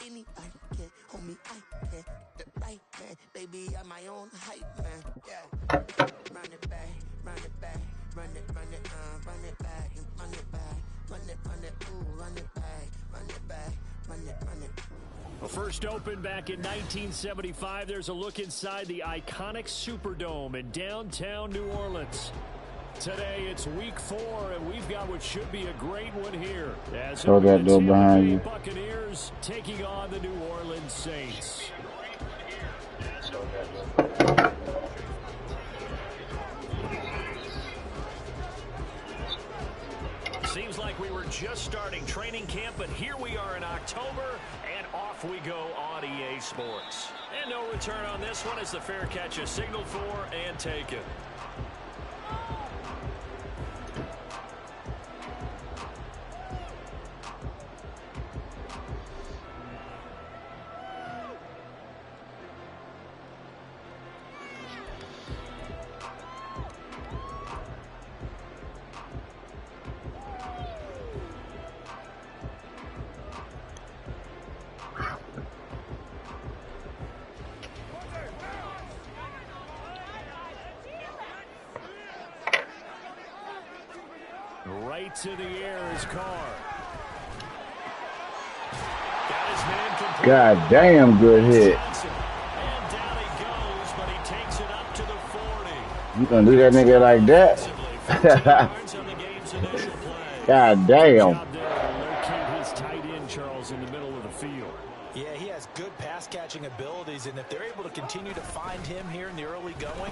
Anybody can, homie, I can. The right man, baby, I'm my own hype man. Yeah. Run it back, run it back, run it back, and run it back, run it, ooh, run it back, run it back, run it. Well, first opened back in 1975. There's a look inside the iconic Superdome in downtown New Orleans. Today it's week 4, and we've got what should be a great one here. As Throw that door behind you. Buccaneers taking on the New Orleans Saints. Seems like we were just starting training camp, but here we are in October, and off we go on EA Sports. And no return on this one as the fair catch is signaled for and taken. Right to the air is Carr. Got his man complete. God damn good hit. And down he goes, but he takes it up to the 40. You gonna do that nigga like that? God damn. Locate his tight end, Charles, in the middle of the field. Yeah, he has good pass-catching abilities, and if they're able to continue to find him here in the early going,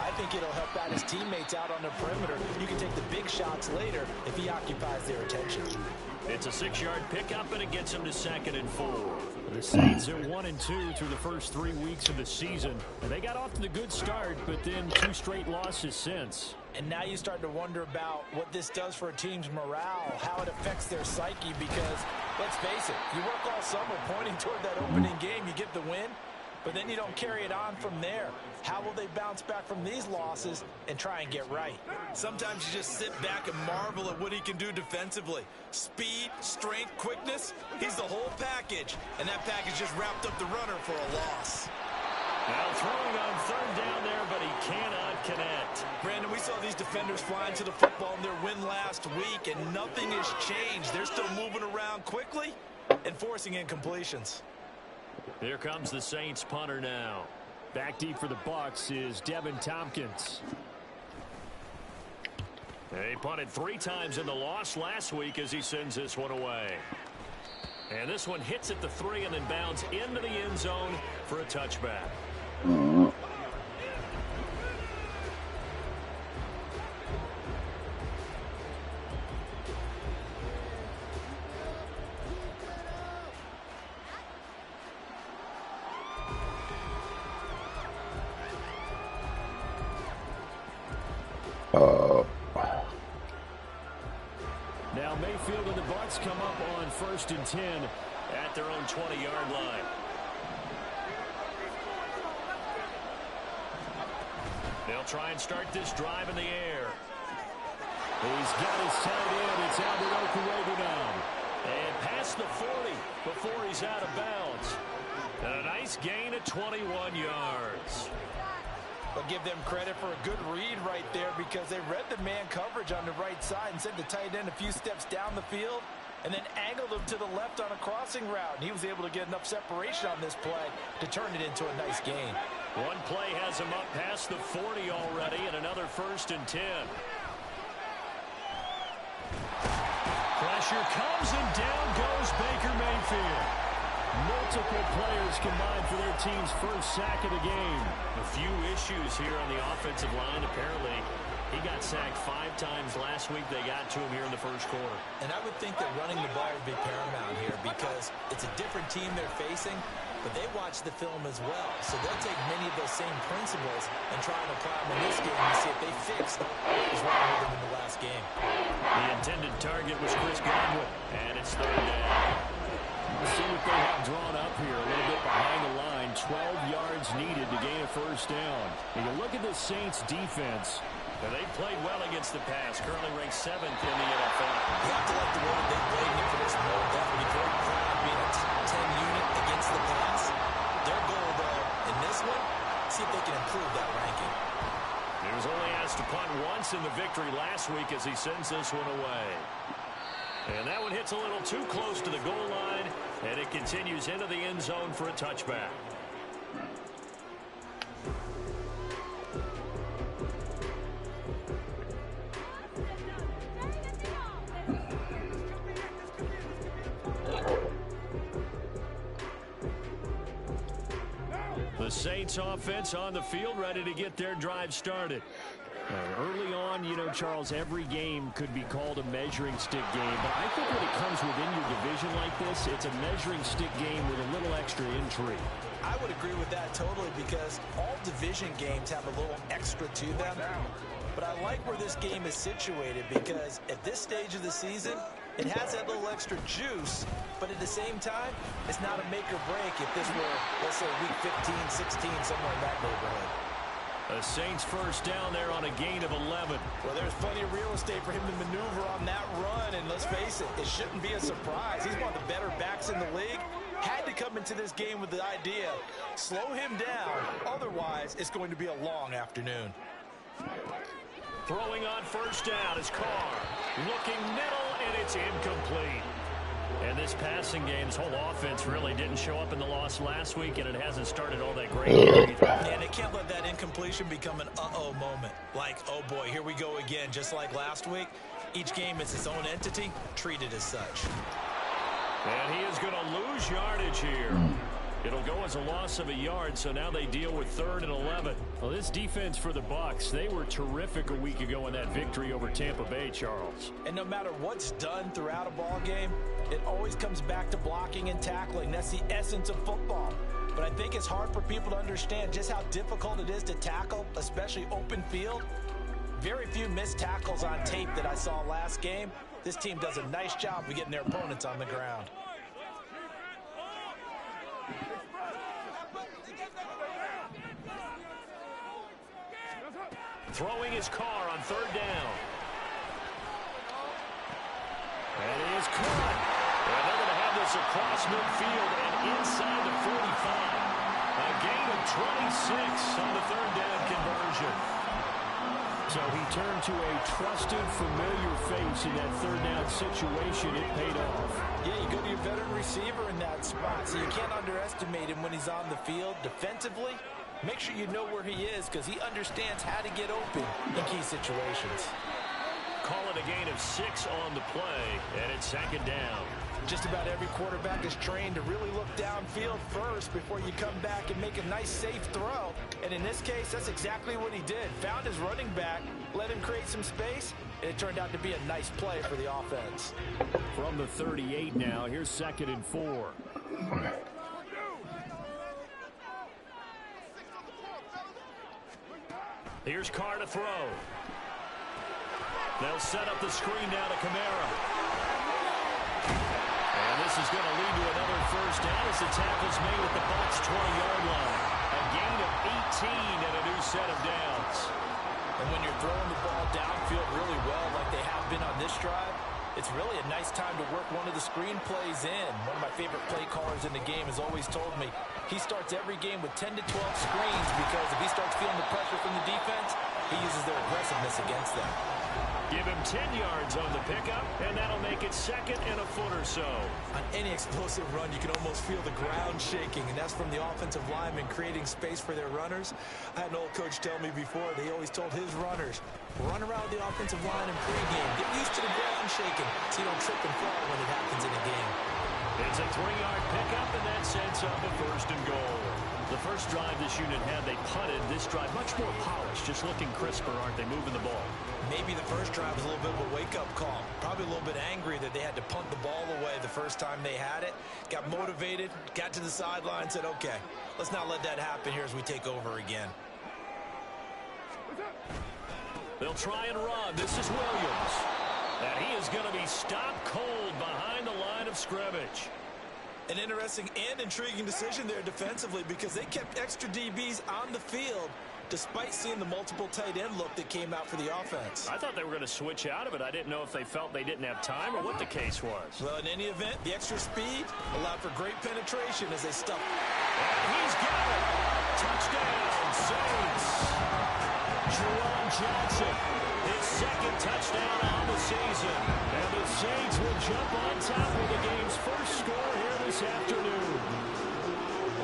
I think it'll help out his teammates out on the perimeter. You can take the big shots later if he occupies their attention. It's a 6-yard pickup, and it gets him to 2nd and 4. The Saints are 1-2 through the first 3 weeks of the season. And they got off to the good start, but then 2 straight losses since. And now you start to wonder about what this does for a team's morale, how it affects their psyche, because, let's face it, you work all summer pointing toward that opening game, you get the win, but then you don't carry it on from there. How will they bounce back from these losses and try and get right? Sometimes you just sit back and marvel at what he can do defensively. Speed, strength, quickness, he's the whole package. And that package just wrapped up the runner for a loss. Now throwing on 3rd down there, but he cannot connect. Brandon, we saw these defenders flying to the football in their win last week, and nothing has changed. They're still moving around quickly and forcing incompletions. Here comes the Saints punter now. Back deep for the Bucs is Devin Tompkins. He punted 3 times in the loss last week as he sends this one away. And this one hits at the 3 and then bounds into the end zone for a touchback. Now Mayfield and the Bucs come up on 1st and 10 at their own 20-yard line. They'll try and start this drive in the air. He's got his tight end. It's Albert Okuebi now. And past the 40 before he's out of bounds. And a nice gain of 21 yards. But give them credit for a good read right there, because they read the man coverage on the right side and sent the tight end a few steps down the field and then angled him to the left on a crossing route. And he was able to get enough separation on this play to turn it into a nice gain. One play has him up past the 40 already, and another 1st and 10. Pressure comes, and down goes Baker Mayfield. Multiple players combined for their team's first sack of the game. A few issues here on the offensive line. Apparently, he got sacked 5 times last week. They got to him here in the first quarter. And I would think that running the ball would be paramount here, because it's a different team they're facing, but they watch the film as well. So they'll take many of those same principles and try and apply them in this game to see if they fix what was wrong with them in the last game. The intended target was Chris Godwin, and it's 3rd down. Let's see what they have drawn up here. A little bit behind the line. 12 yards needed to gain a 1st down. You can look at the Saints defense. And they played well against the pass. Currently ranked 7th in the NFL. You have to like the way that they played for this role. Definitely very proud of being a top 10 unit. once in the victory last week as he sends this one away. And that one hits a little too close to the goal line, and it continues into the end zone for a touchback. The Saints offense on the field, ready to get their drive started. Early on, you know, Charles, every game could be called a measuring stick game. But I think when it comes within your division like this, it's a measuring stick game with a little extra intrigue. I would agree with that totally because all division games have a little extra to them. But I like where this game is situated because at this stage of the season, it has that little extra juice, but at the same time, it's not a make or break if this were, let's say, week 15, 16, somewhere in that neighborhood. The Saints first down there on a gain of 11. Well, there's plenty of real estate for him to maneuver on that run, and let's face it, it shouldn't be a surprise. He's one of the better backs in the league. Had to come into this game with the idea, slow him down, otherwise it's going to be a long afternoon. Throwing on first down is Carr. Looking middle, and it's incomplete. And this passing game's whole offense really didn't show up in the loss last week, and it hasn't started all that great either. And they can't let that incompletion become an uh-oh moment. Like, oh boy, here we go again, just like last week. Each game is its own entity, treated as such. And he is going to lose yardage here. It'll go as a loss of a yard, so now they deal with 3rd and 11. Well, this defense for the Bucs, they were terrific a week ago in that victory over Tampa Bay, Charles. And no matter what's done throughout a ball game, it always comes back to blocking and tackling. That's the essence of football. But I think it's hard for people to understand just how difficult it is to tackle, especially open field. Very few missed tackles on tape that I saw last game. This team does a nice job of getting their opponents on the ground. Throwing his Carr on 3rd down. And he is caught. And they're going to have this across midfield and inside the 45. A gain of 26 on the 3rd down conversion. So he turned to a trusted, familiar face in that 3rd down situation. It paid off. Yeah, you go to your veteran receiver in that spot, so you can't underestimate him when he's on the field. Defensively, make sure you know where he is because he understands how to get open in key situations. Call it a gain of 6 on the play, and it's 2nd down. Just about every quarterback is trained to really look downfield first before you come back and make a nice, safe throw. And in this case, that's exactly what he did. Found his running back, let him create some space, and it turned out to be a nice play for the offense. From the 38 now, here's 2nd and 4. Here's Carr to throw. They'll set up the screen now to Kamara. And this is going to lead to another first down as the tackle's made at the Bucs 20-yard line. A gain of 18 and a new set of downs. And when you're throwing the ball downfield really well like they have been on this drive, it's really a nice time to work one of the screen plays in. One of my favorite play callers in the game has always told me he starts every game with 10 to 12 screens because if he starts feeling the pressure from the defense, he uses their aggressiveness against them. Give him 10 yards on the pickup, and that'll make it 2nd and a foot or so. On any explosive run, you can almost feel the ground shaking, and that's from the offensive linemen creating space for their runners. I had an old coach tell me before, they always told his runners, run around the offensive line in pregame. Get used to the ground shaking so you don't trip and fall when it happens in a game. It's a 3-yard pickup, and that sets up a 1st and goal. The first drive this unit had, they punted. This drive, much more polished, just looking crisper, aren't they, moving the ball? Maybe the first drive was a little bit of a wake-up call. Probably a little bit angry that they had to punt the ball away the first time they had it. Got motivated, got to the sideline, said, okay, let's not let that happen here as we take over again. They'll try and run. This is Williams. And he is going to be stopped cold behind the line of scrimmage. An interesting and intriguing decision there defensively because they kept extra DBs on the field despite seeing the multiple tight end look that came out for the offense. I thought they were going to switch out of it. I didn't know if they felt they didn't have time or what the case was. Well, in any event, the extra speed allowed for great penetration as they stuffed. And he's got it. Touchdown, Saints. Johnson, his second touchdown on the season. And the Saints will jump on top of the game's first score here this afternoon.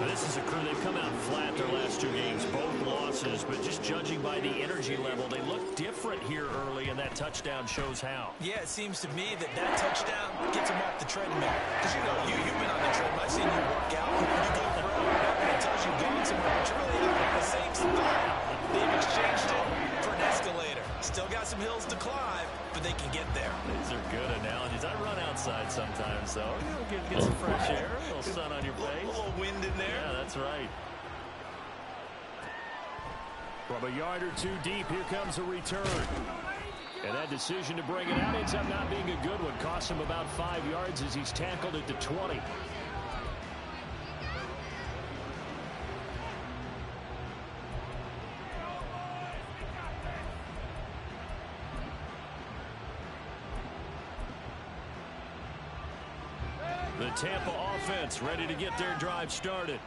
This is a crew, they've come out flat their last 2 games, both losses, but just judging by the energy level, they look different here early, and that touchdown shows how. Yeah, it seems to me that touchdown gets them off the treadmill. Because, you've been on the treadmill. I've seen you work out. You go for it. It tells you going somewhere, but you're really not on the same spot. They've exchanged it for an escalator. Still got some hills to climb, but they can get there. These are good analogies. I run outside sometimes, though. Get some fresh air, a little sun on your face. A little wind in there. Yeah, that's right. From a yard or 2 deep, here comes a return. And that decision to bring it out ends up not being a good one. Costs him about 5 yards as he's tackled at the 20. The Tampa offense ready to get their drive started.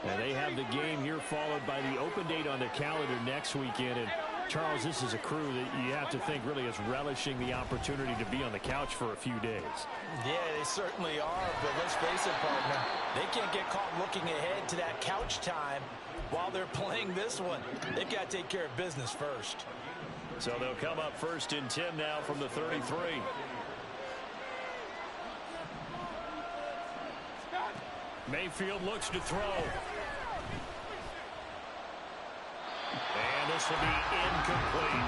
And they have the game here followed by the open date on their calendar next weekend. And Charles, this is a crew that you have to think really is relishing the opportunity to be on the couch for a few days. Yeah, they certainly are. But let's face it, partner, they can't get caught looking ahead to that couch time while they're playing this one. They've got to take care of business first. So they'll come up 1st and 10 now from the 33. Mayfield looks to throw. And this will be incomplete.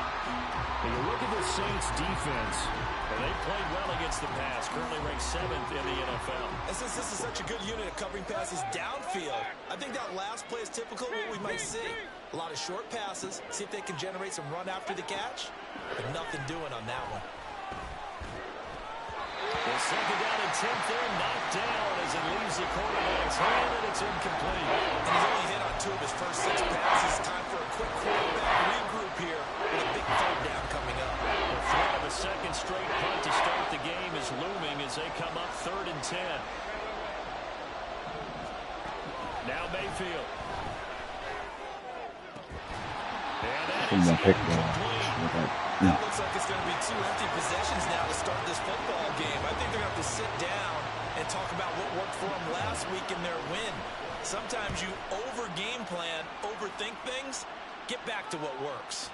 When you look at the Saints defense, and they played well against the pass, currently ranked 7th in the NFL. This is such a good unit of covering passes downfield. I think that last play is typical of what we might see. A lot of short passes, see if they can generate some run after the catch, but nothing doing on that one. The second down and 10th there, knocked down as it leaves the quarterback's hand, and it's incomplete. And he's only hit on 2 of his first 6 passes. Time for a quick quarterback regroup here with a big third down coming up. The threat of a second straight punt to start the game is looming as they come up 3rd and 10. Now Mayfield. And that is incomplete. That looks like it's going to be 2 empty possessions now to start this football game. I think they're going to have to sit down and talk about what worked for them last week in their win. Sometimes you over-game plan, overthink things, get back to what works.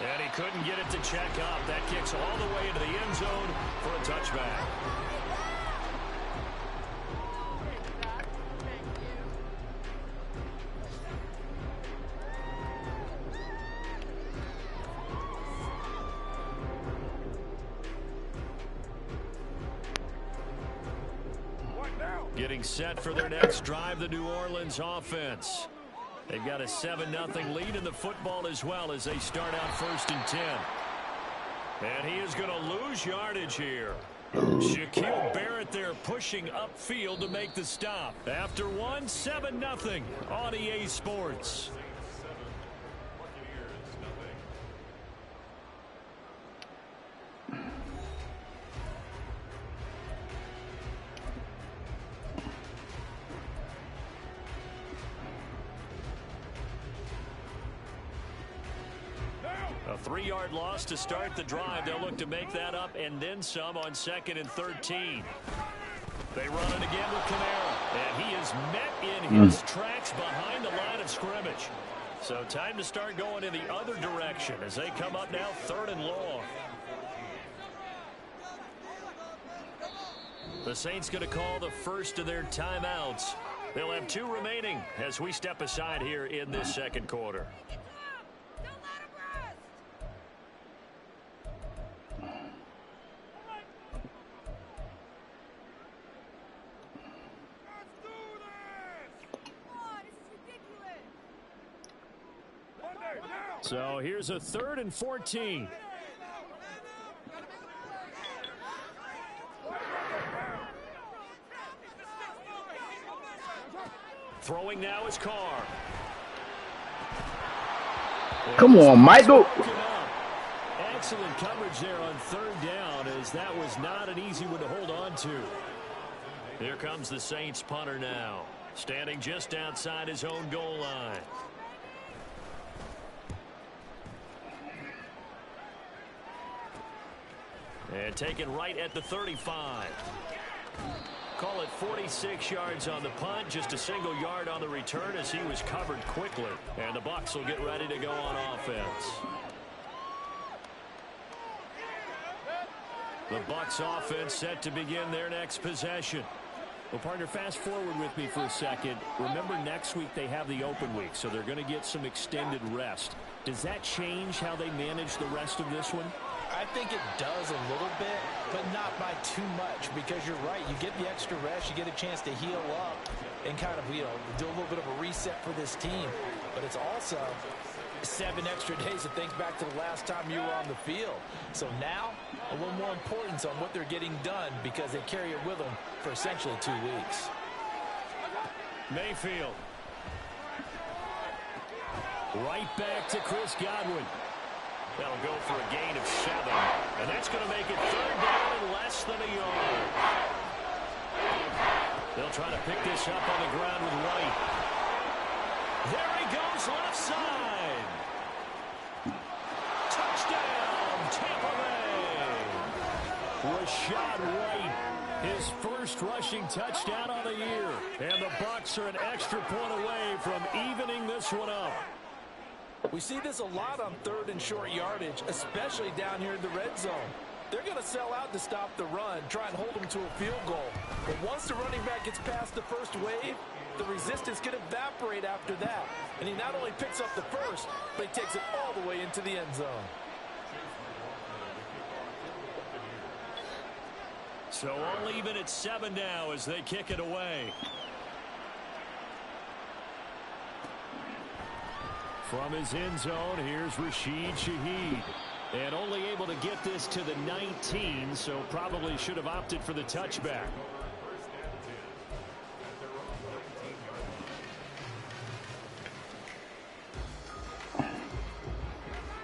And he couldn't get it to check up. That kicks all the way into the end zone for a touchback. Getting set for their next drive, the New Orleans offense. They've got a 7-0 lead in the football as well as they start out 1st and 10. And he is going to lose yardage here. Shaquille Barrett there pushing upfield to make the stop. After 7-0 on EA Sports. A 3-yard loss to start the drive. They'll look to make that up and then some on 2nd and 13. They run it again with Kamara. And he is met in his tracks behind the line of scrimmage. So time to start going in the other direction as they come up now 3rd and long. The Saints going to call the first of their timeouts. They'll have 2 remaining as we step aside here in this second quarter. So here's a 3rd and 14. Throwing now is Carr. Come on, Michael. Excellent coverage there on 3rd down, as that was not an easy one to hold on to. Here comes the Saints punter now, standing just outside his own goal line. And taken right at the 35. Call it 46 yards on the punt, just a single yard on the return as he was covered quickly. And the Bucs will get ready to go on offense. The Bucs offense set to begin their next possession. Well, partner, fast forward with me for a second. Remember, next week they have the open week, so they're going to get some extended rest. Does that change how they manage the rest of this one? I think it does a little bit, but not by too much, because you're right. You get the extra rest, you get a chance to heal up and kind of, do a little bit of a reset for this team. But it's also 7 extra days to think back to the last time you were on the field. So now, a little more importance on what they're getting done because they carry it with them for essentially 2 weeks. Mayfield. Right back to Chris Godwin. That'll go for a gain of 7. And that's going to make it 3rd down and less than a yard. They'll try to pick this up on the ground with White. There he goes, left side. Touchdown, Tampa Bay. Rashad White, his first rushing touchdown on the year. And the Bucs are an extra point away from evening this one up. We see this a lot on 3rd and short yardage, especially down here in the red zone. They're going to sell out to stop the run, try and hold them to a field goal. But once the running back gets past the first wave, the resistance can evaporate after that. And he not only picks up the first, but he takes it all the way into the end zone. So all even at 7 now as they kick it away. From his end zone, here's Rashid Shaheed. And only able to get this to the 19, so probably should have opted for the touchback.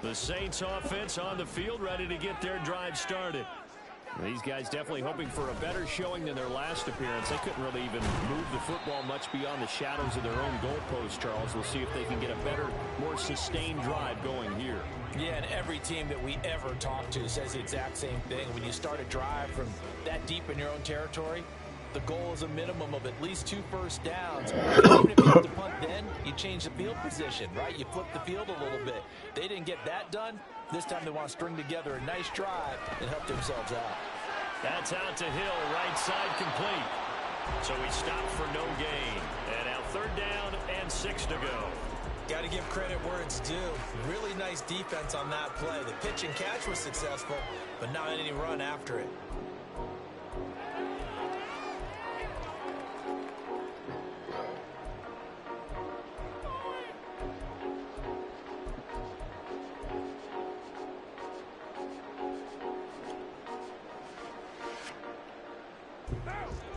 The Saints offense on the field, ready to get their drive started. These guys definitely hoping for a better showing than their last appearance. They couldn't really even move the football much beyond the shadows of their own goalpost, Charles. We'll see if they can get a better, more sustained drive going here. Yeah, and every team that we ever talk to says the exact same thing. When you start a drive from that deep in your own territory, the goal is a minimum of at least 2 first downs. Even if you have to punt then, you change the field position, right? You flip the field a little bit. They didn't get that done. This time they want to string together a nice drive and help themselves out. That's out to Hill, right side complete. So we stop for no gain. And now 3rd down and 6 to go. Got to give credit where it's due. Really nice defense on that play. The pitch and catch was successful, but not any run after it.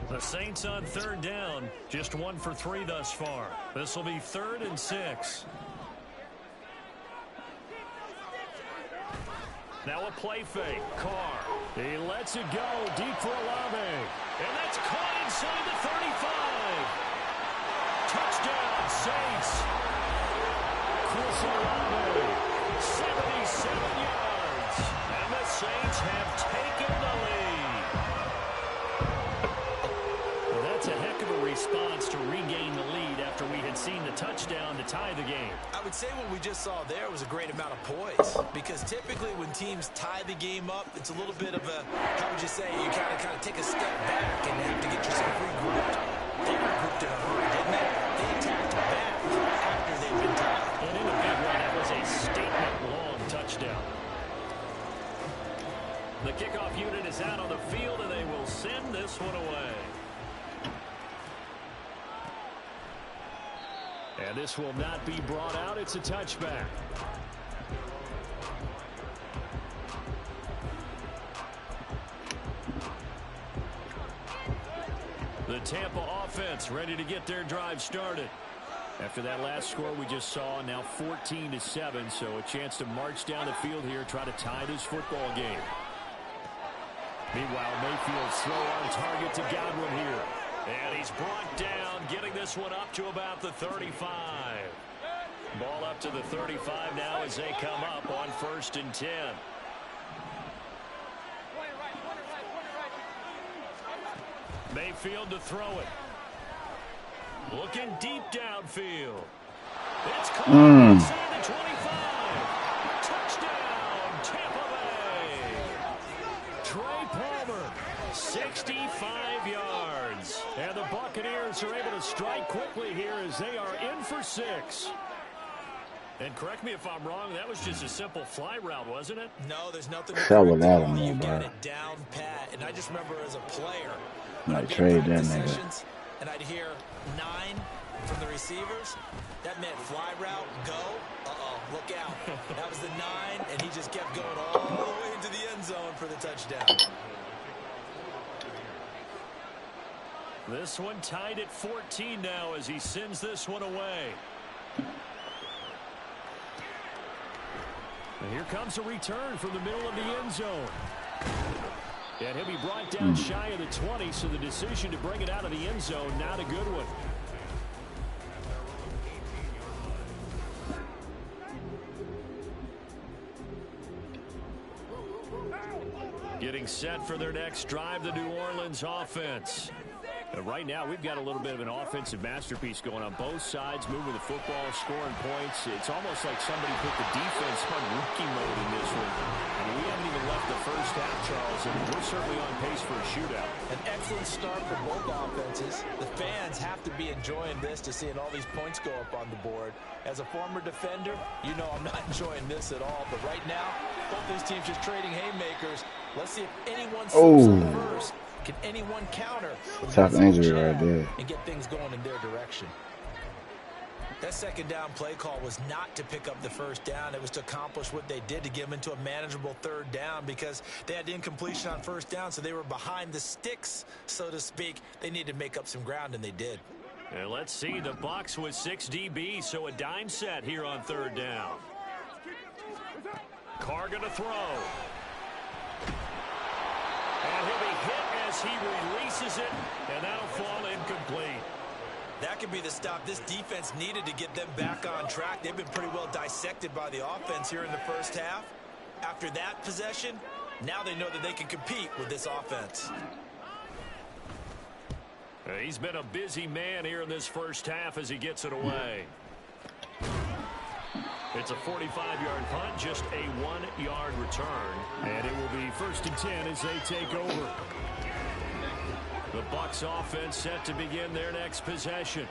The Saints on 3rd down, just 1 for 3 thus far. This will be 3rd and 6. Now a play fake. Carr. He lets it go deep for Olave. And that's caught inside the 35. Touchdown, Saints. Chris Olave, 77 yards. And the Saints have taken the lead. That's a heck of a response to regain the lead after we had seen the touchdown to tie the game. I would say what we just saw there was a great amount of poise, because typically when teams tie the game up, it's a little bit of a, how would you say, you kind of take a step back and have to get yourself regrouped. They regrouped in a hurry, didn't they? They attacked back after they'd been tied. And in a big run, that was a statement-long touchdown. The kickoff unit is out on the field, and they will send this one away. And this will not be brought out. It's a touchback. The Tampa offense ready to get their drive started. After that last score we just saw, now 14-7, so a chance to march down the field here, try to tie this football game. Meanwhile, Mayfield's throw on target to Godwin here. And he's brought down, getting this one up to about the 35. Ball up to the 35 now as they come up on 1st and 10. Mayfield to throw it. Looking deep downfield. It's caught inside the 25. Touchdown, Tampa Bay. Trey Palmer, 65 yards. And the Buccaneers are able to strike quickly here as they are in for 6. And correct me if I'm wrong, that was just a simple fly route, wasn't it? No, there's nothing. You got it down pat. And I just remember as a player, might trade that nigga. And I'd hear 9 from the receivers. That meant fly route, go. Look out. That was the 9, and he just kept going all the way into the end zone for the touchdown. This one tied at 14 now as he sends this one away. And here comes a return from the middle of the end zone. And he'll be brought down shy of the 20, so the decision to bring it out of the end zone, not a good one. Getting set for their next drive, the New Orleans offense. Right now, we've got a little bit of an offensive masterpiece going on both sides, moving the football, scoring points. It's almost like somebody put the defense on rookie mode in this one. And we haven't even left the first half, Charles, and we're certainly on pace for a shootout. An excellent start for both offenses. The fans have to be enjoying this to seeing all these points go up on the board. As a former defender, you know I'm not enjoying this at all. But right now, both these teams just trading haymakers. Let's see if anyone slips on first. Can anyone counter tough injury right there and get things going in their direction? That second down play call was not to pick up the first down. It was to accomplish what they did, to get them into a manageable third down, because they had incompletion on first down, so they were behind the sticks, so to speak. They needed to make up some ground, and they did. And let's see, the Bucs with 6 DB, so a dime set here on third down. Carr gonna throw. And he'll be hit as he releases it, and that'll fall incomplete. That could be the stop this defense needed to get them back on track. They've been pretty well dissected by the offense here in the first half. After that possession, now they know that they can compete with this offense. He's been a busy man here in this first half as he gets it away. It's a 45-yard punt, just a 1-yard return. And it will be 1st and 10 as they take over. The Bucs offense set to begin their next possession.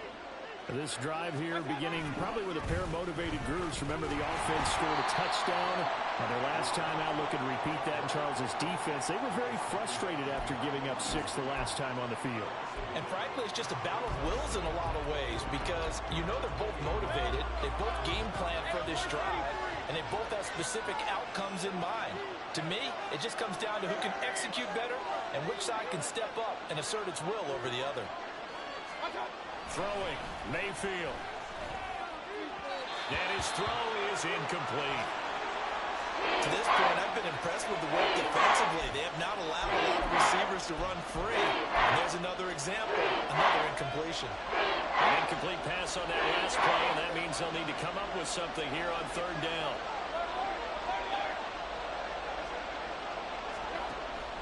This drive here beginning probably with a pair of motivated groups. Remember, the offense scored a touchdown on their last time out. Looking to repeat that in Charles's defense. They were very frustrated after giving up 6 the last time on the field. And frankly, it's just a battle of wills in a lot of ways, because you know they're both motivated. They both game plan for this drive, and they both have specific outcomes in mind. To me, it just comes down to who can execute better and which side can step up and assert its will over the other. Throwing, Mayfield. And his throw is incomplete. To this point, I've been impressed with the work defensively. They have not allowed a lot of receivers to run free. And there's another example, another incompletion. An incomplete pass on that last play, and that means they'll need to come up with something here on third down.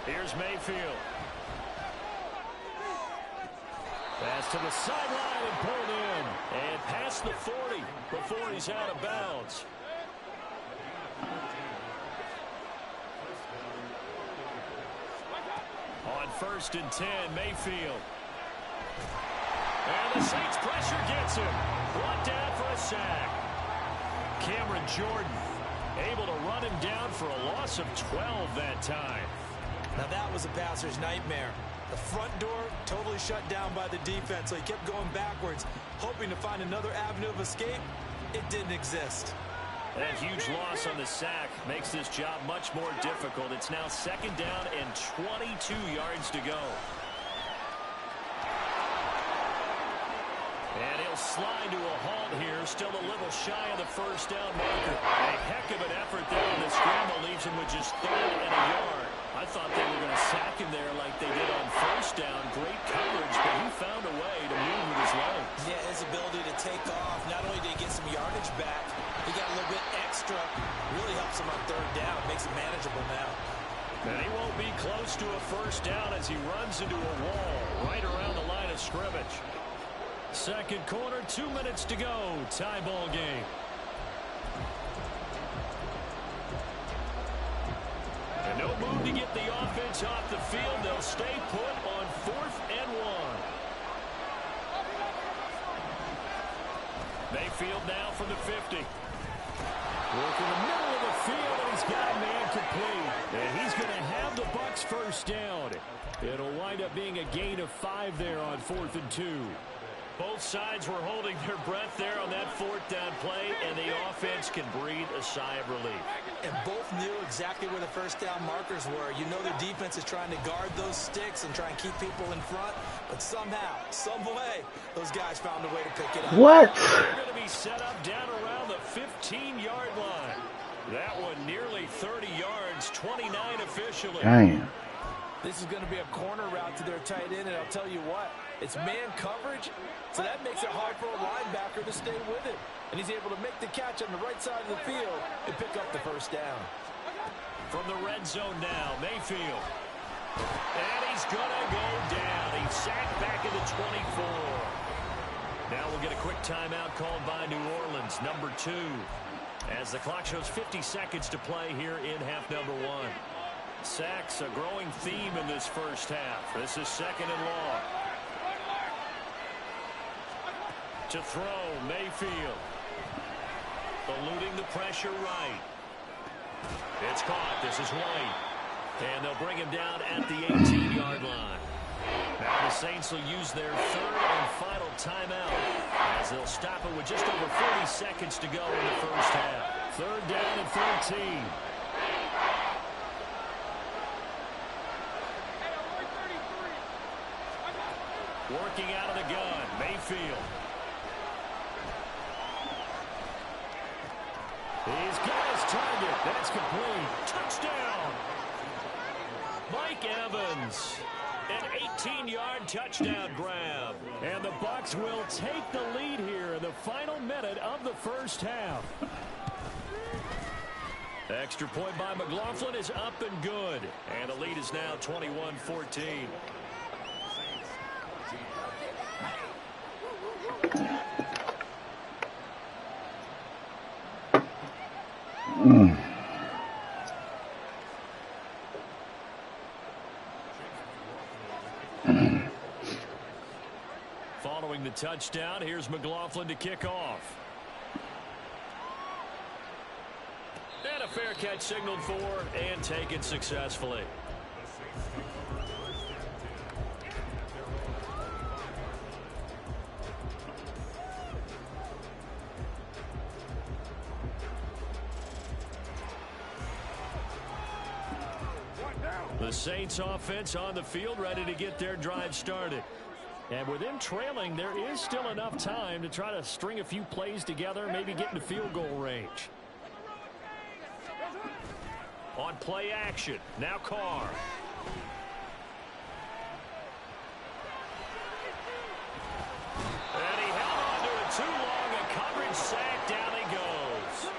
Here's Mayfield. Pass to the sideline and pulled in. And past the 40 before he's out of bounds. On 1st and 10, Mayfield. And the Saints pressure gets him. Brought down for a sack. Cameron Jordan able to run him down for a loss of 12 that time. Now that was a passer's nightmare. The front door totally shut down by the defense, so he kept going backwards, hoping to find another avenue of escape. It didn't exist. That huge loss on the sack makes this job much more difficult. It's now 2nd down and 22 yards to go. And he'll slide to a halt here, still a little shy of the first down marker. A heck of an effort there on the scramble, leaves him with just 3rd and a yard. I thought they were going to sack him there like they did on first down. Great coverage, but he found a way to move with his legs. Yeah, his ability to take off. Not only did he get some yardage back, he got a little bit extra. Really helps him on 3rd down. Makes it manageable now. And he won't be close to a first down as he runs into a wall right around the line of scrimmage. Second quarter, 2 minutes to go. Tie ball game. And no move to get the offense off the field. They'll stay put on 4th and 1. Mayfield now from the 50. Work in the middle of the field, and he's got a man complete. And he's going to have the Bucs first down. It'll wind up being a gain of 5 there on 4th and 2. Both sides were holding their breath there on that 4th down play, and the offense can breathe a sigh of relief. And both knew exactly where the first down markers were. You know their defense is trying to guard those sticks and try and keep people in front, but somehow, some way, those guys found a way to pick it up. What? They're going to be set up down around the 15-yard line. That one nearly 30 yards, 29 officially. Damn. This is going to be a corner route to their tight end, and I'll tell you what, it's man coverage, so that makes it hard for a linebacker to stay with it. And he's able to make the catch on the right side of the field and pick up the first down. From the red zone now, Mayfield. And he's going to go down. He's sacked back at the 24. Now we'll get a quick timeout called by New Orleans, number 2. As the clock shows 50 seconds to play here in half number 1. Sacks, a growing theme in this first half. This is 2nd and long. To throw, Mayfield. Eluding the pressure right. It's caught. This is White. And they'll bring him down at the 18-yard line. Now the Saints will use their 3rd and final timeout as they'll stop it with just over 40 seconds to go in the first half. 3rd down and 13. Working out of the gun, Mayfield. He's got his target. That's complete. Touchdown. Mike Evans. An 18-yard touchdown grab. And the Bucs will take the lead here in the final minute of the first half. Extra point by McLaughlin is up and good. And the lead is now 21-14. Following the touchdown, here's McLaughlin to kick off. And a fair catch signaled for and taken successfully. The Saints offense on the field, ready to get their drive started. And with them trailing, there is still enough time to try to string a few plays together, maybe get into field goal range. On play action, now Carr. And he held on to it too long, a coverage sack, down he goes.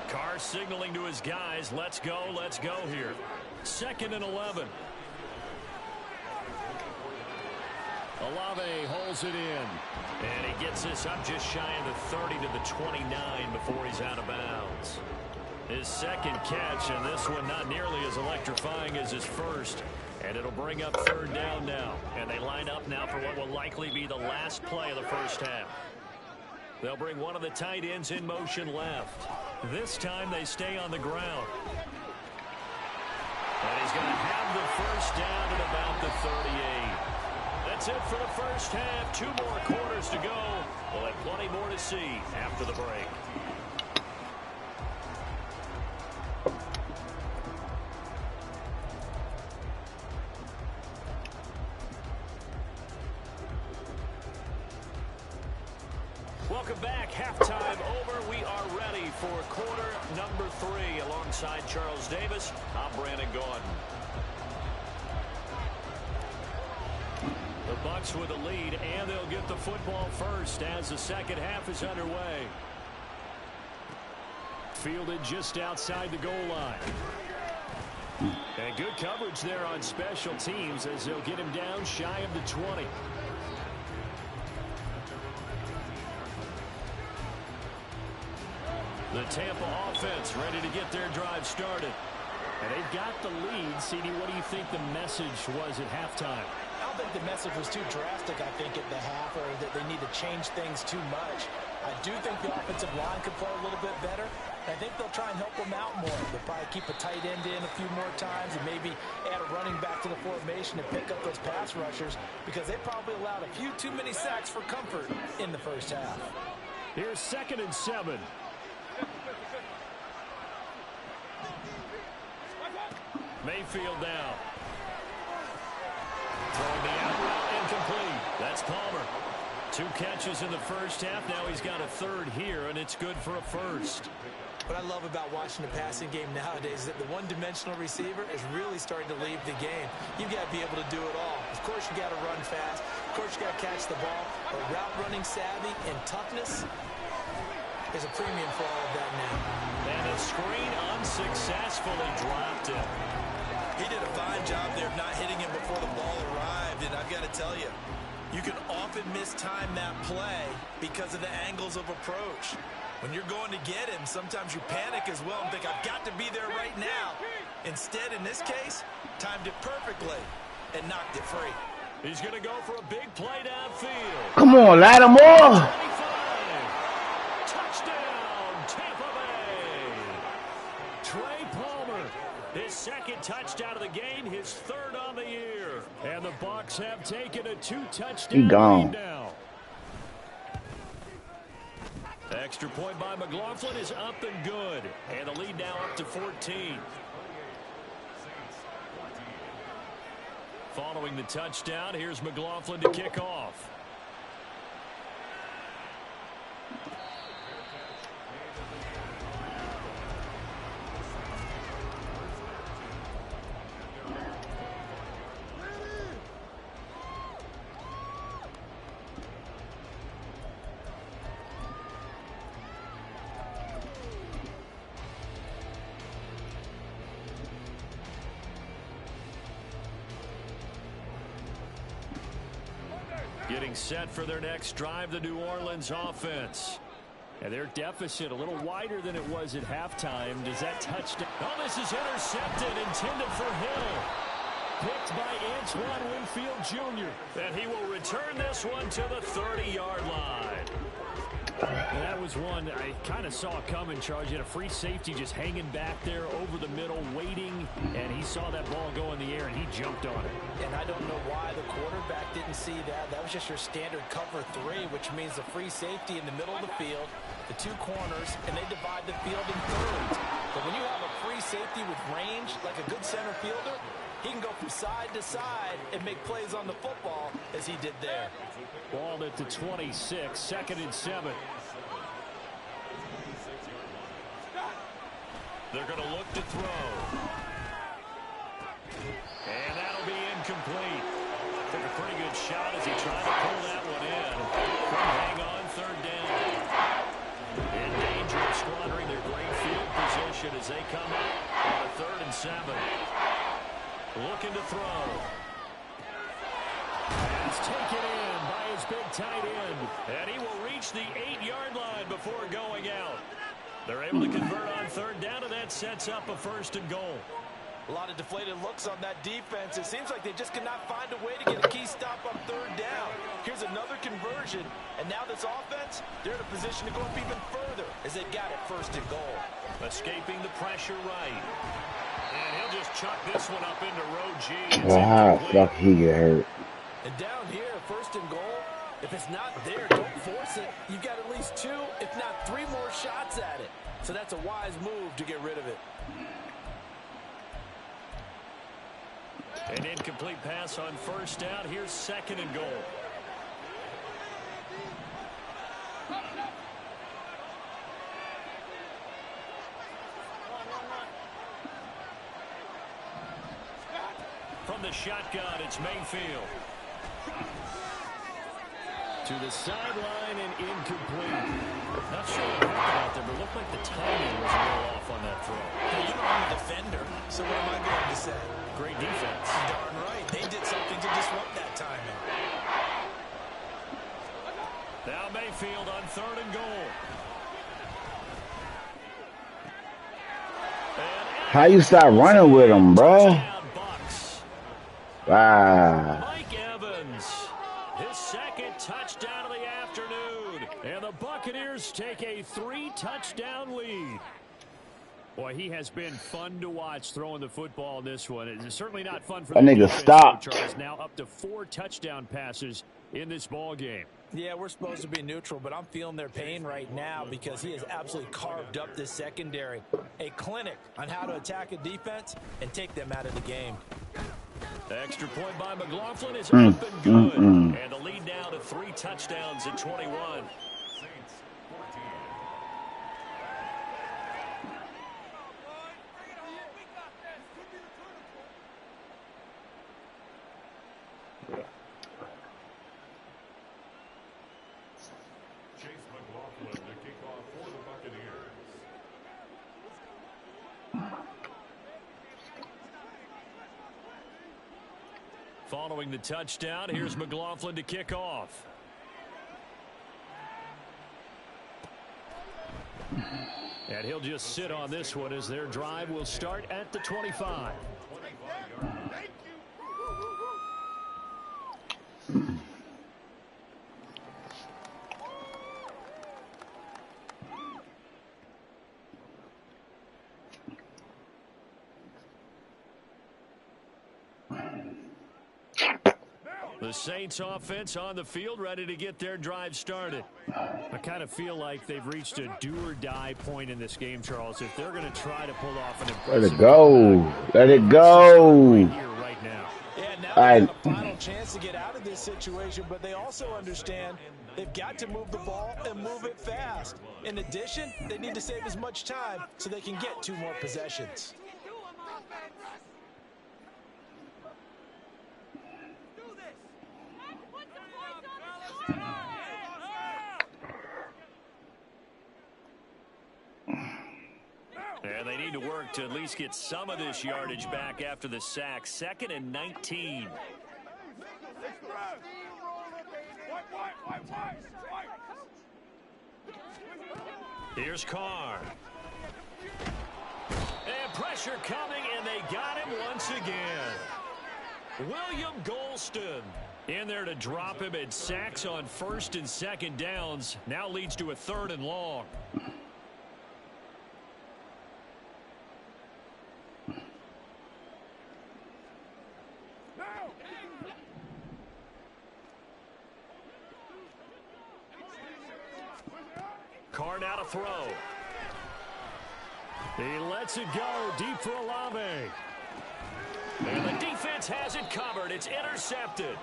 Carr signaling to his guys, let's go here. 2nd and 11. Olave holds it in. And he gets this up just shy of the 30 to the 29 before he's out of bounds. His 2nd catch, and this one not nearly as electrifying as his first. And it'll bring up 3rd down now. And they line up now for what will likely be the last play of the first half. They'll bring one of the tight ends in motion left. This time they stay on the ground. And he's going to have the first down at about the 38. That's it for the first half. 2 more quarters to go. We'll have plenty more to see after the break. Welcome back. Halftime over. We are ready for quarter number 3. Alongside Charles Davis, I'm Brandon Gaudin. The Bucs with the lead, and they'll get the football first as the second half is underway. Fielded just outside the goal line. And good coverage there on special teams as they'll get him down shy of the 20. The Tampa offense ready to get their drive started. And they've got the lead. CD, what do you think the message was at halftime? I don't think the message was too drastic, I think, at the half, or that they need to change things too much. I do think the offensive line could play a little bit better. I think they'll try and help them out more. They'll probably keep a tight end in a few more times and maybe add a running back to the formation to pick up those pass rushers because they probably allowed a few too many sacks for comfort in the first half. Here's 2nd and 7. Mayfield down. Throwing the out route incomplete. That's Palmer. 2 catches in the first half. Now he's got a 3rd here, and it's good for a 1st. What I love about watching the passing game nowadays is that the one-dimensional receiver is really starting to leave the game. You've got to be able to do it all. Of course, you got to run fast. Of course, you got to catch the ball. But route running savvy and toughness is a premium for all of that now. And a screen unsuccessfully dropped it. He did a fine job there of not hitting him before the ball arrived, and I've got to tell you, you can often mistime that play because of the angles of approach. When you're going to get him, sometimes you panic as well and think, I've got to be there right now. Instead, in this case, timed it perfectly and knocked it free. He's going to go for a big play downfield. Come on, Lattimore. 25. Touchdown, Tampa Bay. Trey Palmer, his 2nd touchdown of the game, his 3rd on the year. And the Bucs have taken a 2-touchdown lead now. Extra point by McLaughlin is up and good. And the lead now up to 14. Following the touchdown, here's McLaughlin to kick off. Getting set for their next drive, the New Orleans offense. And their deficit a little wider than it was at halftime. Does that touchdown? Oh, this is intercepted, intended for Hill. Picked by Antoine Winfield Jr. And he will return this one to the 30-yard line. And that was one I kind of saw coming, Charles. You had a free safety just hanging back there over the middle, waiting, and he saw that ball go in the air, and he jumped on it. And I don't know why the quarterback didn't see that. That was just your standard cover 3, which means the free safety in the middle of the field, the 2 corners, and they divide the field in thirds. But when you have a free safety with range, like a good center fielder, he can go from side to side and make plays on the football as he did there. Ball at the 26, 2nd and 7. They're going to look to throw. And that'll be incomplete. Took a pretty good shot as he tried to pull that one in. Couldn't hang on, 3rd down. In danger of squandering their great field position as they come up on a 3rd and 7. Looking to throw. Pass taken in by his big tight end. And he will reach the 8-yard line before going out. They're able to convert on 3rd down, and that sets up a 1st and goal. A lot of deflated looks on that defense. It seems like they just cannot find a way to get a key stop on 3rd down. Here's another conversion, and now this offense, they're in a position to go up even further as they've got it 1st and goal. Escaping the pressure right. And he'll just chuck this one up into row G. Well, how the fuck he get hurt? And down here, 1st and goal, if it's not there, don't force it. You've got at least 2, if not 3 more shots at it. So that's a wise move to get rid of it. An incomplete pass on 1st down. Here's 2nd and goal. From the shotgun, it's Mayfield. To the sideline and incomplete. Not sure what happened out there, but it looked like the timing was a little off on that throw. Hey, you know, I'm a defender, so what am I going to say? Great defense. Darn right. They did something to disrupt that timing. Now Mayfield on 3rd and goal. How you stop running with him, bruh? Wow. Mike Evans, his 2nd touchdown of the afternoon. And the Buccaneers take a 3-touchdown lead. Boy, he has been fun to watch throwing the football in this one. It's certainly not fun for that the nigga defense. stopped. Charles, now up to 4 touchdown passes in this ball game. Yeah, we're supposed to be neutral, but I'm feeling their pain right now because he has absolutely carved up this secondary. A clinic on how to attack a defense and take them out of the game. Extra point by McLaughlin is up and good. And the lead now to 3 touchdowns at 21. Following the touchdown, here's McLaughlin to kick off. And he'll just sit on this one as their drive will start at the 25. The Saints offense on the field, ready to get their drive started. I kind of feel like they've reached a do-or-die point in this game, Charles. If they're going to try to pull off an impressive... Let it go. Let it go. Right here, right now. Yeah, now they have a final chance to get out of this situation, but they also understand they've got to move the ball and move it fast. In addition, they need to save as much time so they can get 2 more possessions. And they need to work to at least get some of this yardage back after the sack. 2nd and 19. Here's Carr. And pressure coming, and they got him once again. William Golston in there to drop him, and sacks on 1st and 2nd downs. Now leads to a 3rd and long. Carr now to throw. He lets it go deep for Olave. And the defense has it covered. It's intercepted.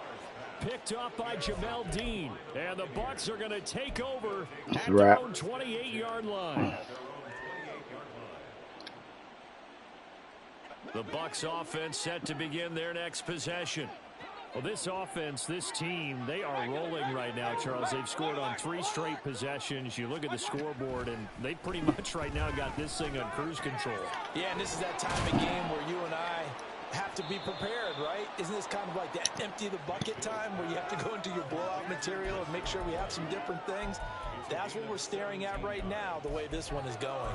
Picked up by Jamel Dean. And the Bucs are going to take over at their own 28-yard line. The Bucs offense set to begin their next possession. Well, this offense, this team, they are rolling right now, Charles. They've scored on 3 straight possessions. You look at the scoreboard, and they pretty much right now got this thing on cruise control. Yeah, and this is that time of game where you and I have to be prepared, right? Isn't this kind of like that empty the bucket time where you have to go into your blowout material and make sure we have some different things? That's what we're staring at right now, the way this one is going.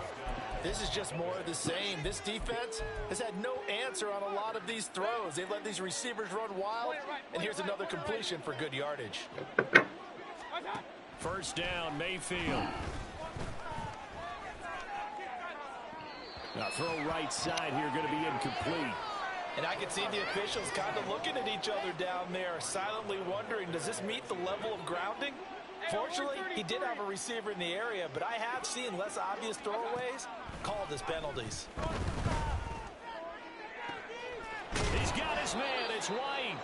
This is just more of the same. This defense has had no answer on a lot of these throws. They've let these receivers run wild, and here's another completion for good yardage. 1st down, Mayfield. Now throw right side here, going to be incomplete. And I can see the officials kind of looking at each other down there, silently wondering, does this meet the level of grounding? Fortunately, he did have a receiver in the area, but I have seen less obvious throwaways called as penalties. He's got his man. It's White.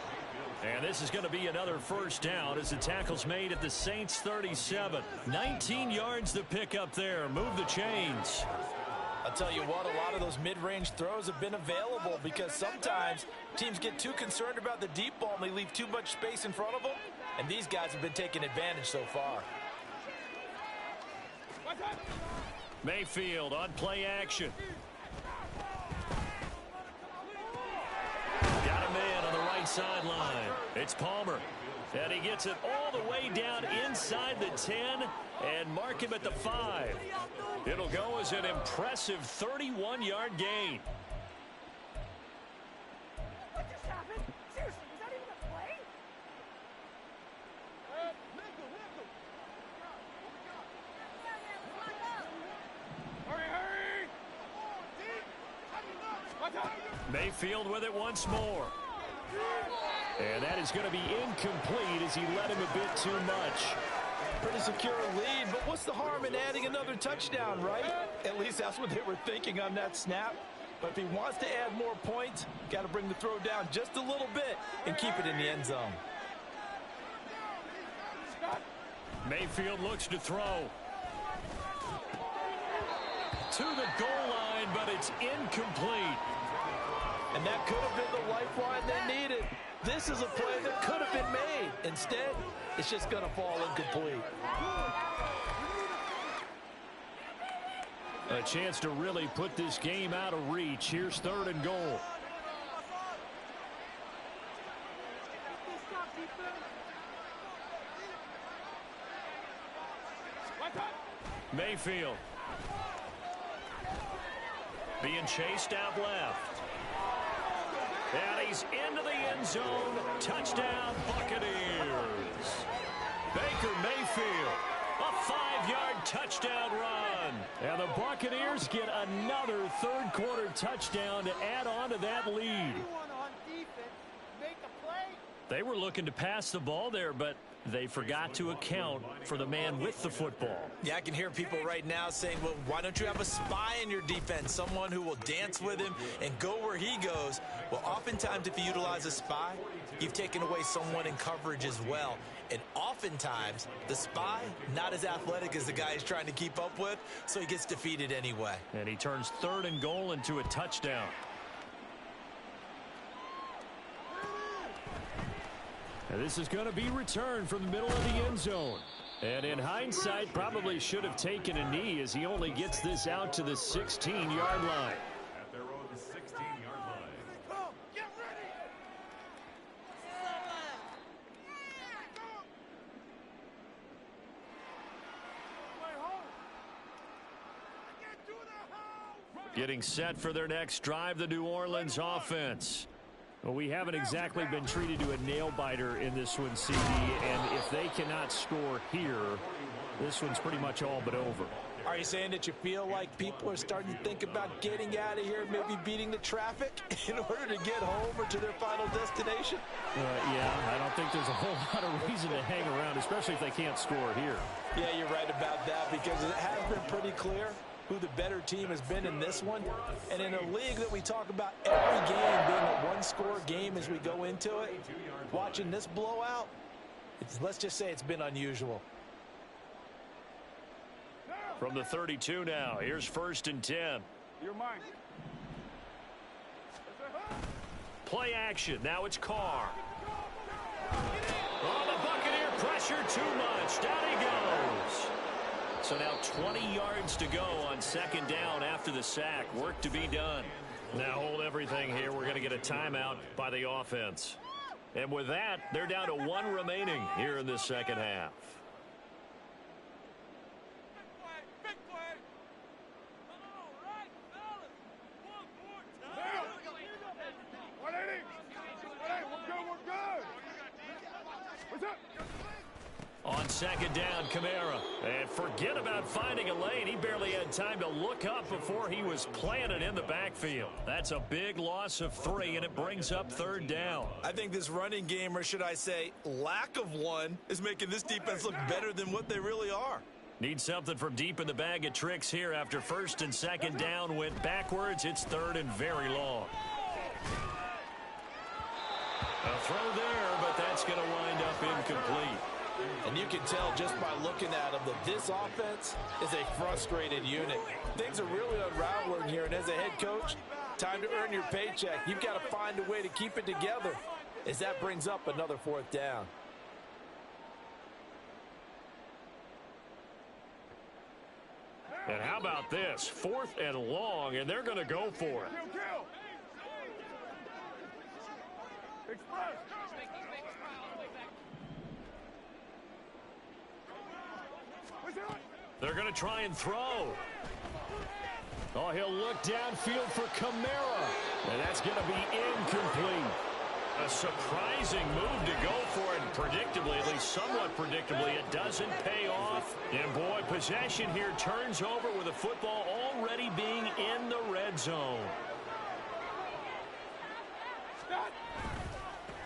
And this is going to be another 1st down as the tackle's made at the Saints 37. 19 yards to pick up there. Move the chains. I'll tell you what, a lot of those mid-range throws have been available because sometimes teams get too concerned about the deep ball and they leave too much space in front of them. And these guys have been taking advantage so far. Mayfield on play action. Got a man on the right sideline. It's Palmer. And he gets it all the way down inside the 10 and mark him at the 5. It'll go as an impressive 31-yard gain. What just happened? Seriously, was that even a play? Mayfield with it once more. And that is going to be incomplete as he led him a bit too much. Pretty secure lead, but what's the harm in adding another touchdown, right? At least that's what they were thinking on that snap. But if he wants to add more points, got to bring the throw down just a little bit and keep it in the end zone. Mayfield looks to throw. To the goal line, but it's incomplete. And that could have been the lifeline they needed. This is a play that could have been made. Instead, it's just going to fall incomplete. A chance to really put this game out of reach. Here's 3rd and goal. Mayfield being chased out left. And he's into the end zone. Touchdown, Buccaneers. Baker Mayfield, a 5-yard touchdown run. And the Buccaneers get another third-quarter touchdown to add on to that lead. They were looking to pass the ball there, but they forgot to account for the man with the football. Yeah, I can hear people right now saying, well, why don't you have a spy in your defense, someone who will dance with him and go where he goes? Well, oftentimes if you utilize a spy, you've taken away someone in coverage as well. And oftentimes, the spy, not as athletic as the guy he's trying to keep up with, so he gets defeated anyway. And he turns 3rd and goal into a touchdown. And this is going to be returned from the middle of the end zone. And in hindsight, probably should have taken a knee as he only gets this out to the 16-yard line. At their own 16-yard line. Get ready! Getting set for their next drive, the New Orleans offense. Well, we haven't exactly been treated to a nail-biter in this one, CD, and if they cannot score here, this one's pretty much all but over. Are you saying that you feel like people are starting to think about getting out of here, maybe beating the traffic in order to get home or to their final destination? Yeah, I don't think there's a whole lot of reason to hang around, especially if they can't score here. Yeah, you're right about that because it has been pretty clear who the better team has been in this one. And in a league that we talk about every game being a one-score game as we go into it, watching this blowout, let's just say it's been unusual. From the 32 now, here's 1st and 10. You're mine. Play action, now it's Carr. Oh, the Buccaneer pressure too much, down he goes. So now 20 yards to go on 2nd down after the sack. Work to be done. Now hold everything here. We're going to get a timeout by the offense. And with that, they're down to 1 remaining here in this 2nd half. Big play. All right, fellas. One more time. 180. 180. We're good. What's up? On 2nd down, Kamara. And forget about finding a lane. He barely had time to look up before he was planted in the backfield. That's a big loss of 3, and it brings up 3rd down. I think this running game, or should I say lack of one, is making this defense look better than what they really are. Need something from deep in the bag of tricks here after 1st and 2nd down went backwards. It's 3rd and very long. A throw there, but that's going to wind up incomplete. And you can tell just by looking at them that this offense is a frustrated unit. Things are really unraveling here, and as a head coach, time to earn your paycheck. You've got to find a way to keep it together as that brings up another 4th down. And how about this? 4th and long, and they're going to go for it. They're going to try and throw. Oh, he'll look downfield for Kamara. And that's going to be incomplete. A surprising move to go for it. Predictably, at least somewhat predictably, it doesn't pay off. And boy, possession here turns over with the football already being in the red zone.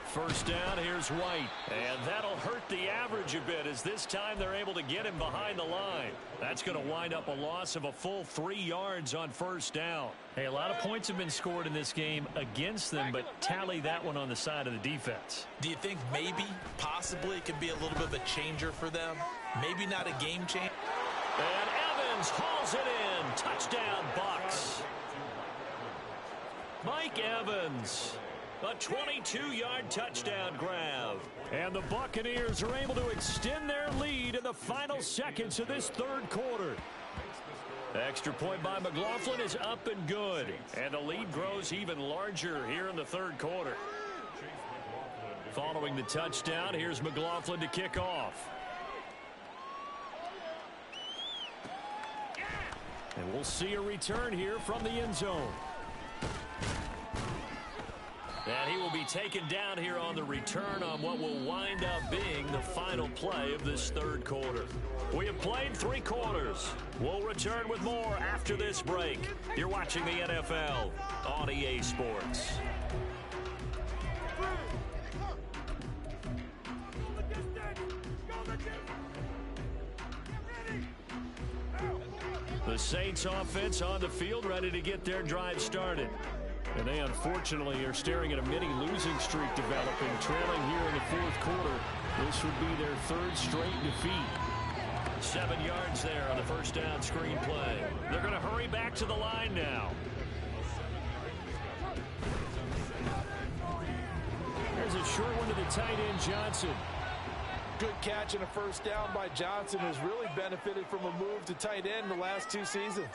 First down, here's White. And that'll hurt the average a bit as this time they're able to get him behind the line. That's going to wind up a loss of a full 3 yards on first down. Hey, a lot of points have been scored in this game against them, but tally that one on the side of the defense. Do you think maybe, possibly, it could be a little bit of a changer for them? Maybe not a game changer? And Evans hauls it in. Touchdown, Bucs. Mike Evans. A 22-yard touchdown grab. And the Buccaneers are able to extend their lead in the final seconds of this third quarter. Extra point by McLaughlin is up and good. And the lead grows even larger here in the third quarter. Following the touchdown, here's McLaughlin to kick off. And we'll see a return here from the end zone. And he will be taken down here on the return on what will wind up being the final play of this third quarter. We have played 3 quarters. We'll return with more after this break. You're watching the NFL on EA Sports. The Saints offense on the field ready to get their drive started. And they unfortunately are staring at a mini losing streak developing, trailing here in the fourth quarter. This would be their 3rd straight defeat. 7 yards there on the first down screen play. They're going to hurry back to the line now. There's a short one to the tight end, Johnson. Good catch and a first down by Johnson, who's really benefited from a move to tight end the last 2 seasons.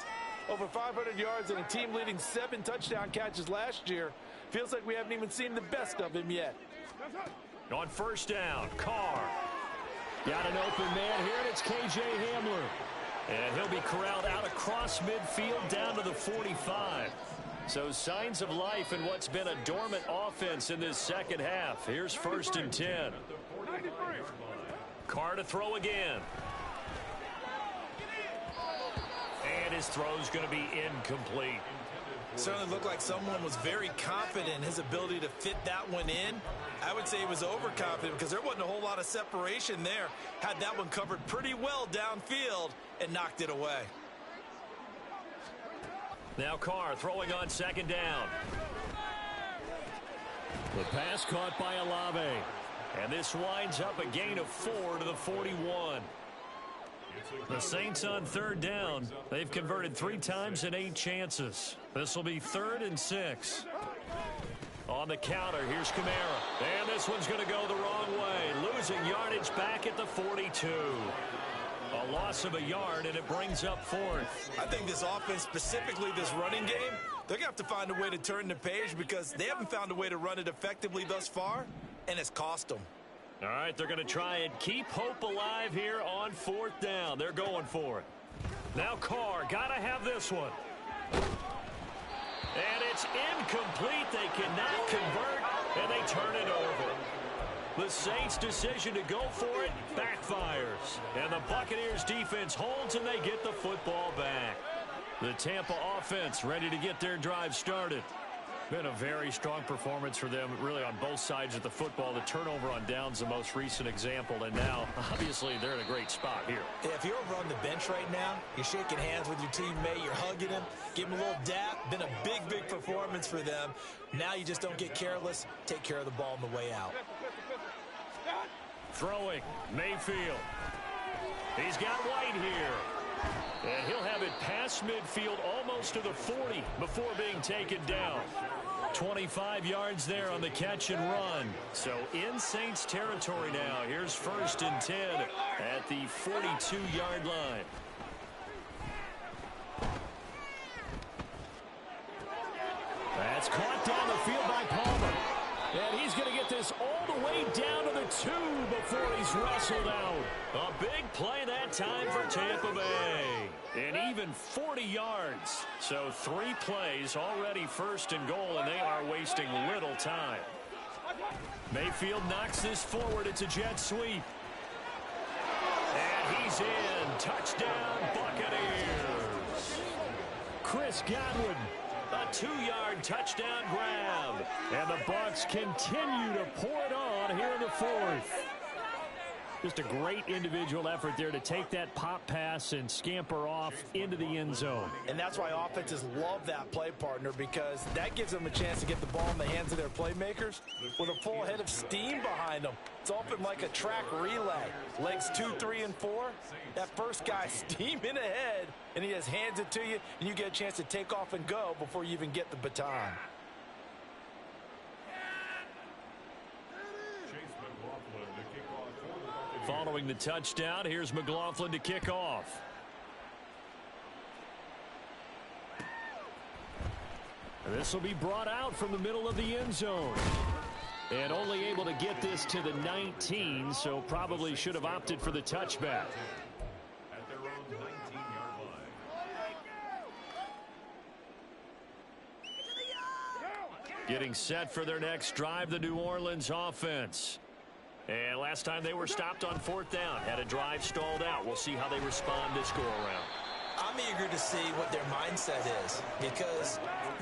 Over 500 yards and a team-leading 7 touchdown catches last year. Feels like we haven't even seen the best of him yet. On first down, Carr. Got an open man here, and it's K.J. Hamler. And he'll be corralled out across midfield down to the 45. So signs of life in what's been a dormant offense in this second half. Here's 1st and 10. Carr to throw again. And his throw's going to be incomplete. Certainly looked like someone was very confident in his ability to fit that one in. I would say he was overconfident because there wasn't a whole lot of separation there. Had that one covered pretty well downfield and knocked it away. Now Carr throwing on second down. The pass caught by Olave. And this winds up a gain of 4 to the 41. The Saints on third down. They've converted 3 times in 8 chances. This will be 3rd and 6. On the counter, here's Kamara. And this one's going to go the wrong way. Losing yardage back at the 42. A loss of a yard, and it brings up 4th. I think this offense, specifically this running game, they're going to have to find a way to turn the page because they haven't found a way to run it effectively thus far, and it's cost them. All right, they're going to try and keep hope alive here on 4th down. They're going for it. Now Carr, got to have this one. And it's incomplete. They cannot convert, and they turn it over. The Saints' decision to go for it backfires. And the Buccaneers' defense holds, and they get the football back. The Tampa offense ready to get their drive started. Been a very strong performance for them, really, on both sides of the football. The turnover on downs, the most recent example, and now, obviously, they're in a great spot here. Yeah, if you're over on the bench right now, you're shaking hands with your teammate, you're hugging him, giving him a little dap. Been a big, big performance for them. Now you just don't get careless. Take care of the ball on the way out. Throwing, Mayfield. He's got White here. And he'll have it past midfield almost to the 40 before being taken down. 25 yards there on the catch and run. So in Saints territory now. Here's 1st and 10 at the 42-yard line. gets all the way down to the 2 before he's wrestled out. A big play that time for Tampa Bay. And even 40 yards. So 3 plays already first and goal, and they are wasting little time. Mayfield knocks this forward. It's a jet sweep. And he's in. Touchdown, Buccaneers. Chris Godwin, a 2-yard touchdown grab. And the Bucs continue to pour it on here in the 4th. Just a great individual effort there to take that pop pass and scamper off into the end zone. And that's why offenses love that play, partner, because that gives them a chance to get the ball in the hands of their playmakers with a full head of steam behind them. It's often like a track relay. Legs 2, 3, and 4. That first guy steaming ahead, and he just hands it to you, and you get a chance to take off and go before you even get the baton. Following the touchdown, here's McLaughlin to kick off. This will be brought out from the middle of the end zone. And only able to get this to the 19, so probably should have opted for the touchback. At their own 19-yard line. Getting set for their next drive, the New Orleans offense. And last time they were stopped on 4th down, had a drive stalled out. We'll see how they respond this go-around. I'm eager to see what their mindset is, because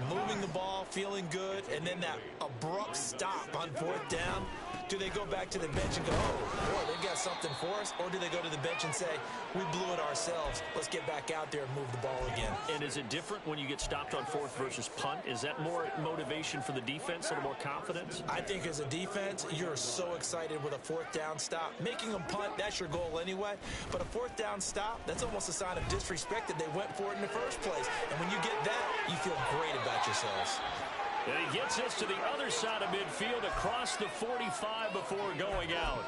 moving the ball, feeling good, and then that abrupt stop on 4th down, do they go back to the bench and go, oh, boy, they got something for us? Or do they go to the bench and say, we blew it ourselves, let's get back out there and move the ball again? And is it different when you get stopped on 4th versus punt? Is that more motivation for the defense, a little more confidence? I think as a defense, you're so excited with a 4th down stop. Making them punt, that's your goal anyway. But a 4th down stop, that's almost a sign of disrespect that they went for it in the first place. And when you get that, you feel great about yourselves. And he gets us to the other side of midfield across the 45 before going out.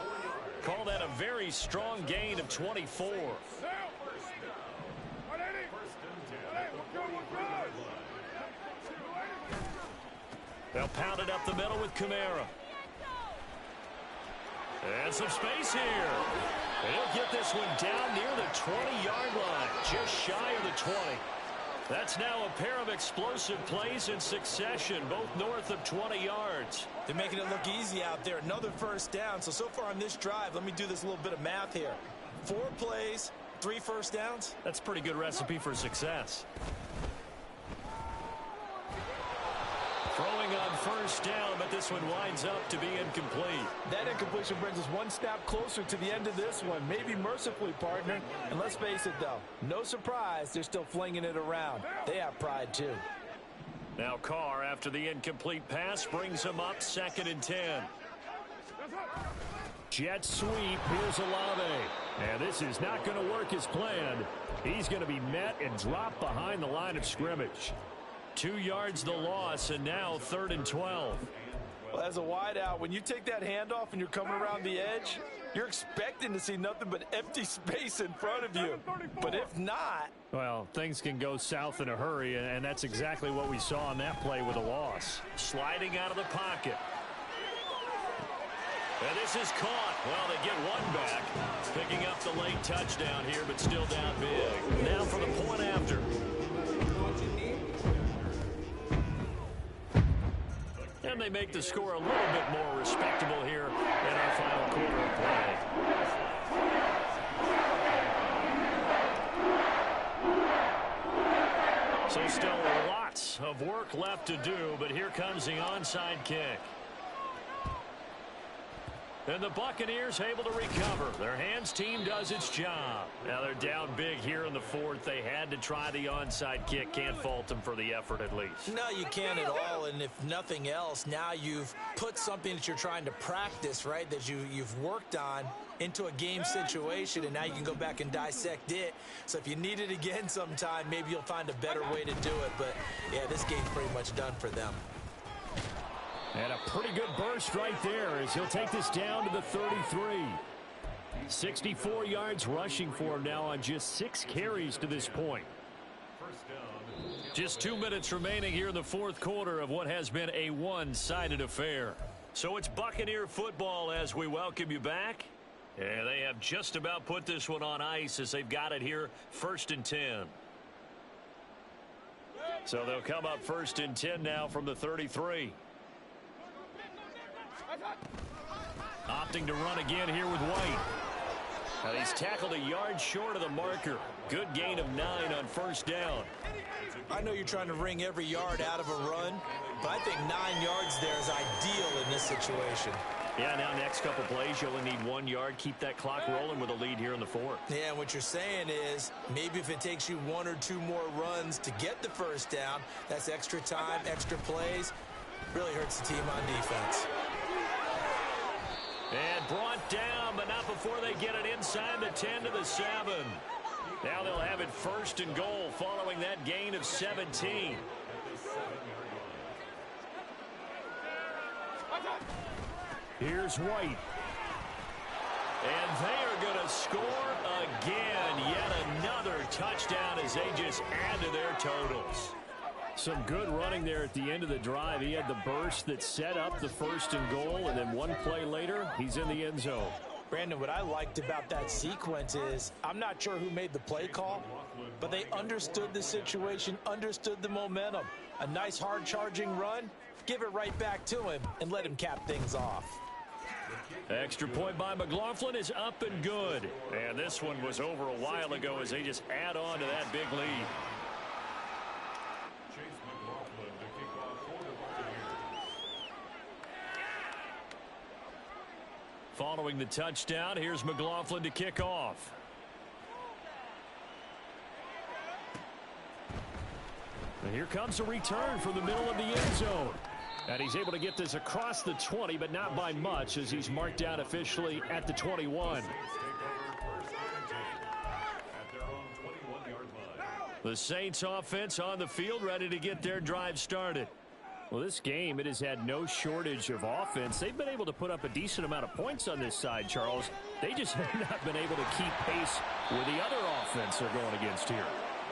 Call that a very strong gain of 24. They'll pound it up the middle with Kamara. And some space here. And he'll get this one down near the 20-yard line, just shy of the 20. That's now a pair of explosive plays in succession, both north of 20 yards. They're making it look easy out there. Another 1st down. So far on this drive, let me do this little bit of math here. 4 plays, 3 first downs. That's a pretty good recipe for success. Throwing on 1st down, but this one winds up to be incomplete. That incompletion brings us one snap closer to the end of this one. Maybe mercifully, partner. And let's face it, though, no surprise, they're still flinging it around. They have pride, too. Now Carr, after the incomplete pass, brings him up 2nd and 10. Jet sweep. Here's Olave. And this is not going to work as planned. He's going to be met and dropped behind the line of scrimmage. 2 yards the loss, and now 3rd and 12. Well, as a wideout, when you take that handoff and you're coming around the edge, you're expecting to see nothing but empty space in front of you. But if not... Well, things can go south in a hurry, and that's exactly what we saw on that play with a loss. Sliding out of the pocket. And this is caught. Well, they get one back. Picking up the late touchdown here, but still down big. Now for the point after. And they make the score a little bit more respectable here in our final quarter of play. So still lots of work left to do, but here comes the onside kick. And the Buccaneers able to recover. Their hands team does its job. Now they're down big here in the 4th. They had to try the onside kick. Can't fault them for the effort at least. No, you can't at all. And if nothing else, now you've put something that you're trying to practice, right, that you've worked on into a game situation, and now you can go back and dissect it. So if you need it again sometime, maybe you'll find a better way to do it. But, yeah, this game's pretty much done for them. And a pretty good burst right there as he'll take this down to the 33. 64 yards rushing for him now on just 6 carries to this point. Just 2 minutes remaining here in the 4th quarter of what has been a one-sided affair. So it's Buccaneer football as we welcome you back. And they have just about put this one on ice as they've got it here, 1st and 10. So they'll come up 1st and 10 now from the 33. Opting to run again here with White. Now he's tackled a yard short of the marker. Good gain of 9 on 1st down. I know you're trying to wring every yard out of a run, but I think 9 yards there is ideal in this situation. Yeah, now next couple plays, you only need 1 yard. Keep that clock rolling with a lead here in the 4th. Yeah, and what you're saying is maybe if it takes you 1 or 2 more runs to get the 1st down, that's extra time, extra plays. Really hurts the team on defense. And brought down, but not before they get it inside the 10 to the 7. Now they'll have it 1st and goal following that gain of 17. Here's White. And they are going to score again. Yet another touchdown as they just add to their totals. Some good running there at the end of the drive. He had the burst that set up the 1st and goal, and then 1 play later, he's in the end zone. Brandon, what I liked about that sequence is I'm not sure who made the play call, but they understood the situation, understood the momentum. A nice hard-charging run, give it right back to him, and let him cap things off. Extra point by McLaughlin is up and good. And this one was over a while ago as they just add on to that big lead. Following the touchdown, here's McLaughlin to kick off. And here comes a return from the middle of the end zone. And he's able to get this across the 20, but not by much as he's marked down officially at the 21. The Saints offense on the field ready to get their drive started. Well, this game, it has had no shortage of offense. They've been able to put up a decent amount of points on this side, Charles. They just have not been able to keep pace with the other offense they're going against here.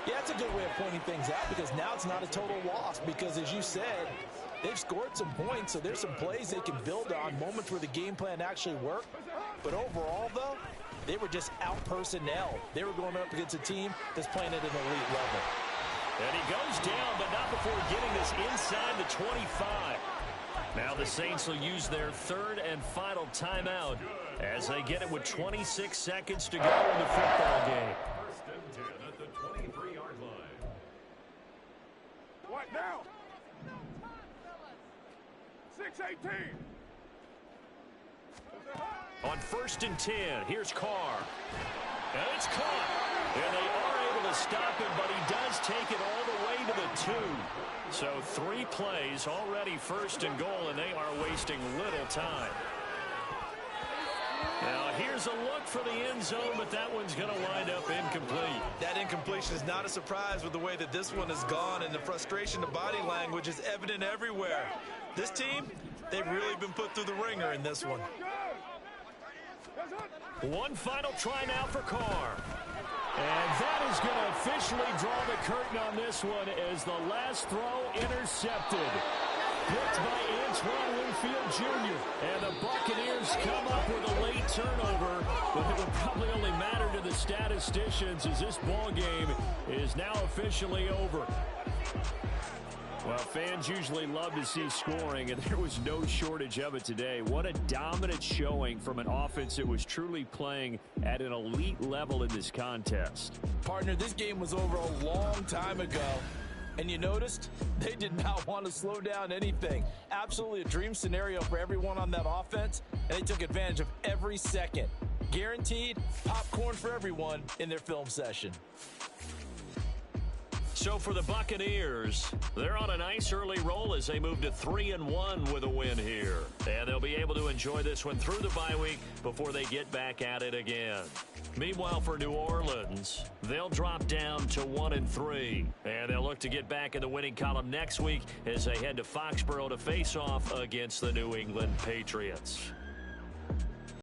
Yeah, that's a good way of pointing things out because now it's not a total loss because, as you said, they've scored some points, so there's some plays they can build on, moments where the game plan actually worked. But overall, though, they were just out-personnel. They were going up against a team that's playing at an elite level. And he goes down, but not before getting this inside the 25. Now the Saints will use their 3rd and final timeout as they get it with 26 seconds to go in the football game. 1st and 10 at the 23-yard line. What now? 6:18. On 1st and 10, here's Carr. And it's caught. And they are able to stop him, but he does take it all the way to the 2. So 3 plays already 1st and goal, and they are wasting little time. Now here's a look for the end zone, but that one's going to wind up incomplete. That incompletion is not a surprise with the way that this one has gone, and the frustration of body language is evident everywhere. This team, they've really been put through the ringer in this one. One final try now for Carr. And that is going to officially draw the curtain on this one as the last throw intercepted. Picked by Antoine Winfield Jr. And the Buccaneers come up with a late turnover, but it will probably only matter to the statisticians as this ball game is now officially over. Well, fans usually love to see scoring, and there was no shortage of it today. What a dominant showing from an offense that was truly playing at an elite level in this contest. Partner, this game was over a long time ago, and you noticed they did not want to slow down anything. Absolutely a dream scenario for everyone on that offense, and they took advantage of every second. Guaranteed popcorn for everyone in their film session. So for the Buccaneers, they're on a nice early roll as they move to 3-1 with a win here. And they'll be able to enjoy this one through the bye week before they get back at it again. Meanwhile, for New Orleans, they'll drop down to 1-3. And they'll look to get back in the winning column next week as they head to Foxborough to face off against the New England Patriots.